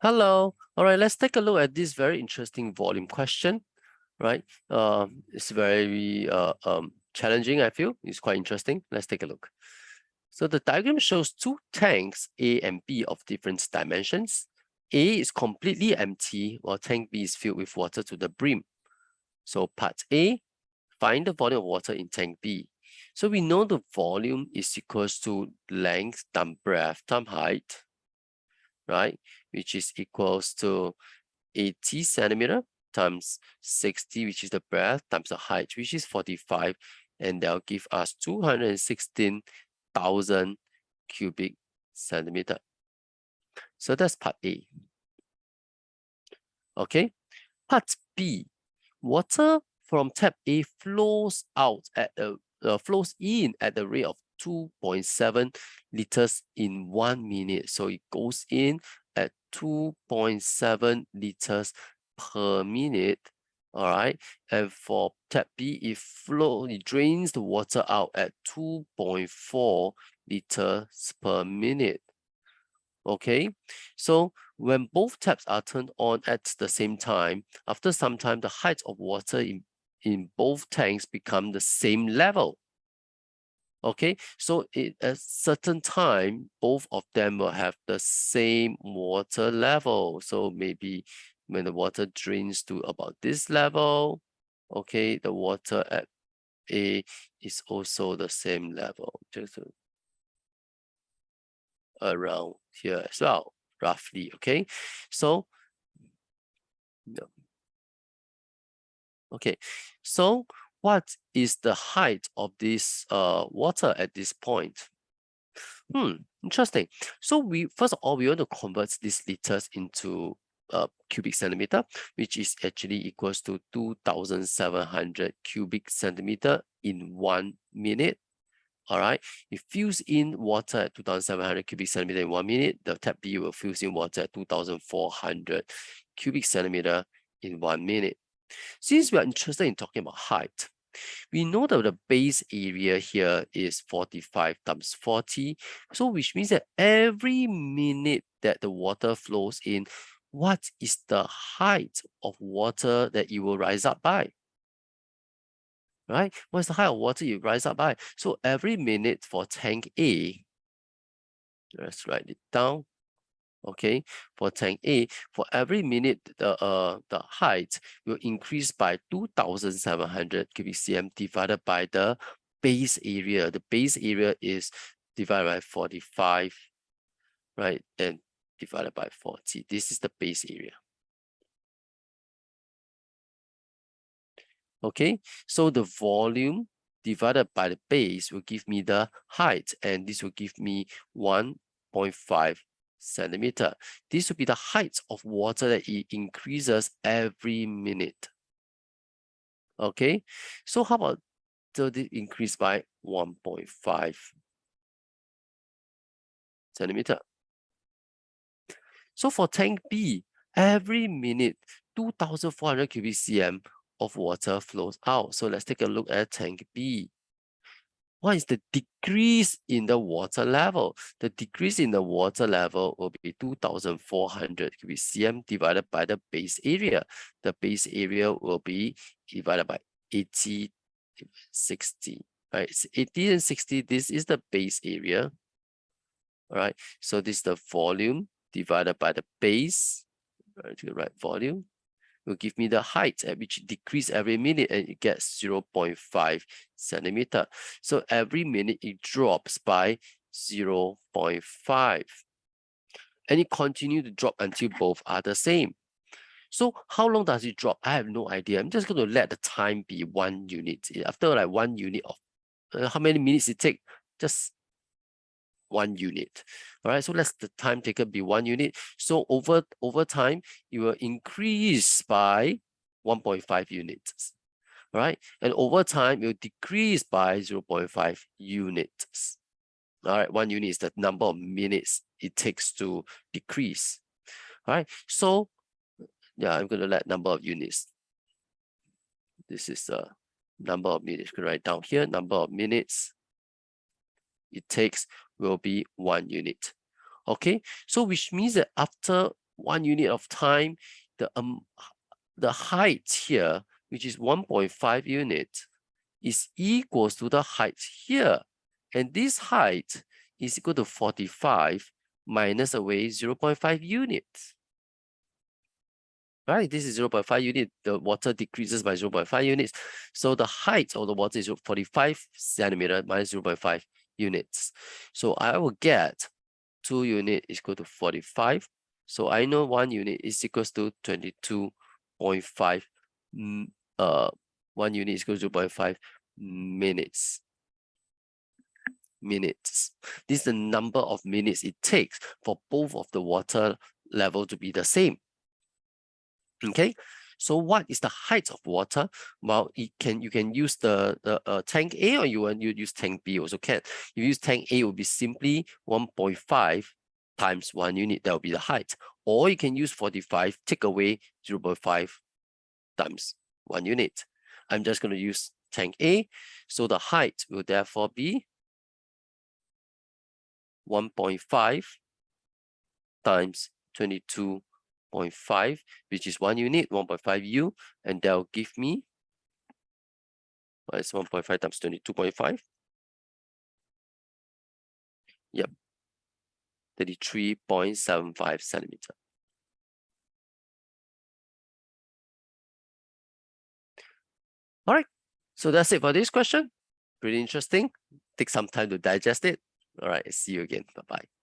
Hello. All right, let's take a look at this very interesting volume question, right? It's very challenging, I feel. It's quite interesting. Let's take a look. So the diagram shows two tanks, A and B, of different dimensions. A is completely empty, while tank B is filled with water to the brim. So part A, find the volume of water in tank B. So we know the volume is equals to length times breadth times height, right? Which is equals to 80 centimeter times 60, which is the breadth, times the height, which is 45, and they'll give us 216,000 cubic centimeter. So that's part A. Okay, part B, water from tap A flows in at the rate of 2.7 liters in 1 minute. So it goes in at 2.7 liters per minute. All right. And for tap B, it drains the water out at 2.4 liters per minute. Okay, so when both taps are turned on at the same time, after some time, the height of water in both tanks become the same level. Okay, so at a certain time, both of them will have the same water level. So maybe when the water drains to about this level, okay, the water at A is also the same level, just around here as well, roughly. Okay, so okay, so what is the height of this water at this point? Interesting. So we first of all, we want to convert these liters into cubic centimeter, which is actually equals to 2,700 cubic centimeter in 1 minute. All right, it fills in water at 2,700 cubic centimeter in 1 minute. The tap B will fill in water at 2,400 cubic centimeter in 1 minute. Since we are interested in talking about height, we know that the base area here is 45 times 40. So which means that every minute that the water flows in, what is the height of water that it will rise up by? Right? What's the height of water you rise up by? So every minute for tank A, let's write it down. Okay, for tank A, for every minute the height will increase by 2,700 cubic cm divided by the base area. The base area is divided by 45, right? And divided by 40. This is the base area. Okay, so the volume divided by the base will give me the height, and this will give me 1.5 centimeter. This will be the height of water that it increases every minute. Okay, so how about the increase by 1.5 centimeter? So for tank B, every minute 2,400 cubic cm of water flows out. So let's take a look at tank B. What is the decrease in the water level? The decrease in the water level will be 2,400 cubic cm divided by the base area. The base area will be divided by 80, 60, right? It's 80 and 60, this is the base area, all right? So this is the volume divided by the base, right? To the right, volume will give me the height at which it decreases every minute, and it gets 0.5 centimeter. So every minute it drops by 0.5. And it continues to drop until both are the same. So how long does it drop? I have no idea. I'm just going to let the time be 1 unit. After like 1 unit of how many minutes it take? Just 1 unit. All right, so let's the time taken be 1 unit. So over time, it will increase by 1.5 units. All right, and over time, it will decrease by 0.5 units. All right, 1 unit is the number of minutes it takes to decrease. All right, so yeah, I'm going to let number of units. This is the number of minutes. You can write down here, number of minutes it takes will be 1 unit. Okay, so which means that after 1 unit of time, the height here, which is 1.5 units, is equals to the height here. And this height is equal to 45 minus away 0.5 units. Right, this is 0.5 unit. The water decreases by 0.5 units. So the height of the water is 45 centimeter minus 0.5 units. So I will get 2 unit is equal to 45. So I know 1 unit is equals to 22.5. 1 unit is equal to 0.5 minutes. This is the number of minutes it takes for both of the water level to be the same. Okay, so what is the height of water? Well, you can use the tank A, or you use tank B also can. If you use tank A, it will be simply 1.5 times 1 unit. That will be the height. Or you can use 45, take away 0.5 times 1 unit. I'm just going to use tank A. So the height will therefore be 1.5 times 22.5, which is 1 unit, 1.5 U, and that will give me, it's 1.5 times 22.5. Yep, 33.75 centimeter. All right, so that's it for this question. Pretty interesting. Take some time to digest it. All right, see you again. Bye-bye.